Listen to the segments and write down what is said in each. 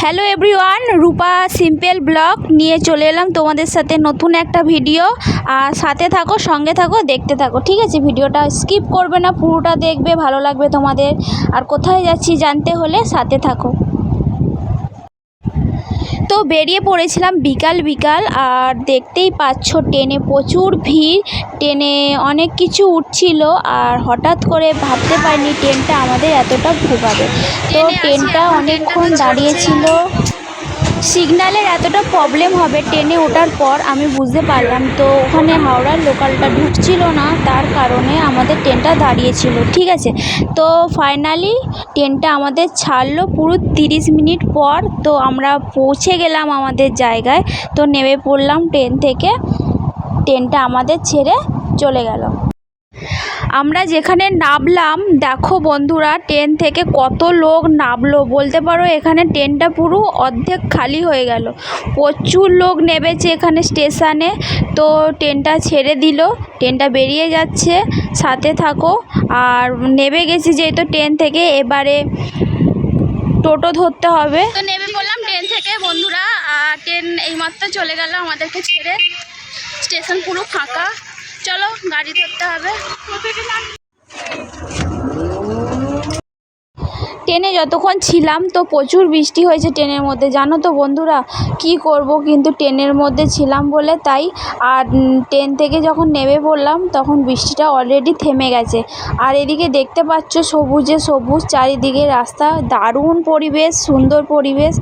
Hello everyone, রূপা simple blog নিয়ে চলে এলাম তোমাদের সাথে নতুন একটা ভিডিও। আর সাথে থাকো, সঙ্গে থাকো, দেখতে থাকো, ঠিক আছে? ভিডিওটা স্কিপ করবে না, পুরোটা দেখবে, ভালো লাগবে তোমাদের। আর কোথায় যাচ্ছি জানতে হলে সাথে থাকো। তো বেরিয়ে পড়েছিলাম বিকাল বিকাল, আর দেখতেই পাচ্ছ ট্রেনে প্রচুর ভিড়, ট্রেনে অনেক কিছু উঠছিল। আর হঠাৎ করে ভাবতে পারিনি ট্রেনটা আমাদের এতটা ভোগাবে। তো ট্রেনটা অনেকক্ষণ দাঁড়িয়েছিল, সিগন্যালের এতটা প্রবলেম হবে ট্রেনে ওঠার পর আমি বুঝতে পারলাম। তো ওখানে হাওড়ার লোকালটা ঢুকছিল না, তার কারণে আমাদের ট্রেনটা দাঁড়িয়েছিল, ঠিক আছে? তো ফাইনালি ট্রেনটা আমাদের ছাড়লো পুরো 30 মিনিট পর। তো আমরা পৌঁছে গেলাম আমাদের জায়গায়। তো নেমে পড়লাম ট্রেন থেকে, ট্রেনটা আমাদের ছেড়ে চলে গেল। আমরা যেখানে নামলাম, দেখো বন্ধুরা, ট্রেন থেকে কত লোক নামলো বলতে পারো। এখানে ট্রেনটা পুরো অর্ধেক খালি হয়ে গেল, প্রচুর লোক নেমেছে এখানে স্টেশনে। তো ট্রেনটা ছেড়ে দিল, ট্রেনটা বেরিয়ে যাচ্ছে, সাথে থাকো। আর নেমে গেছি যেহেতু ট্রেন থেকে, এবারে টোটো ধরতে হবে। তো নেমে পড়লাম ট্রেন থেকে বন্ধুরা, আর ট্রেন এইমাত্র চলে গেল আমাদেরকে ছেড়ে, স্টেশন পুরো ফাঁকা। চলো গাড়ি ধরতে হবে। ট্রেনে যতক্ষণ ছিলাম তো প্রচুর বৃষ্টি হয়েছে ট্রেনের মধ্যে, জানো তো বন্ধুরা, কি করব, কিন্তু ট্রেনের মধ্যে ছিলাম বলে তাই। আর ট্রেন থেকে যখন নেমে পড়লাম তখন বৃষ্টিটা অলরেডি থেমে গেছে। আর এদিকে দেখতে পাচ্ছ সবুজে সবুজ চারিদিকে রাস্তা, দারুণ পরিবেশ, সুন্দর পরিবেশ,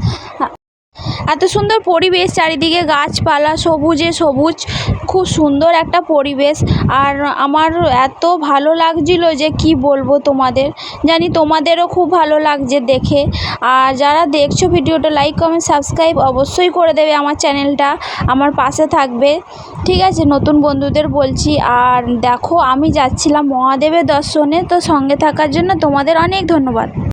এত সুন্দর পরিবেশ, চারিদিকে গাছপালা, সবুজে সবুজ, খুব সুন্দর একটা পরিবেশ। আর আমার এত ভালো লাগছিল যে কি বলবো তোমাদের, জানি তোমাদেরও খুব ভালো লাগছে দেখে। আর যারা দেখছো ভিডিওটা লাইক কমেন্ট সাবস্ক্রাইব অবশ্যই করে দেবে আমার চ্যানেলটা, আমার পাশে থাকবে, ঠিক আছে? নতুন বন্ধুদের বলছি। আর দেখো আমি যাচ্ছিলাম মহাদেবের দর্শনে, তো সঙ্গে থাকার জন্য তোমাদের অনেক ধন্যবাদ।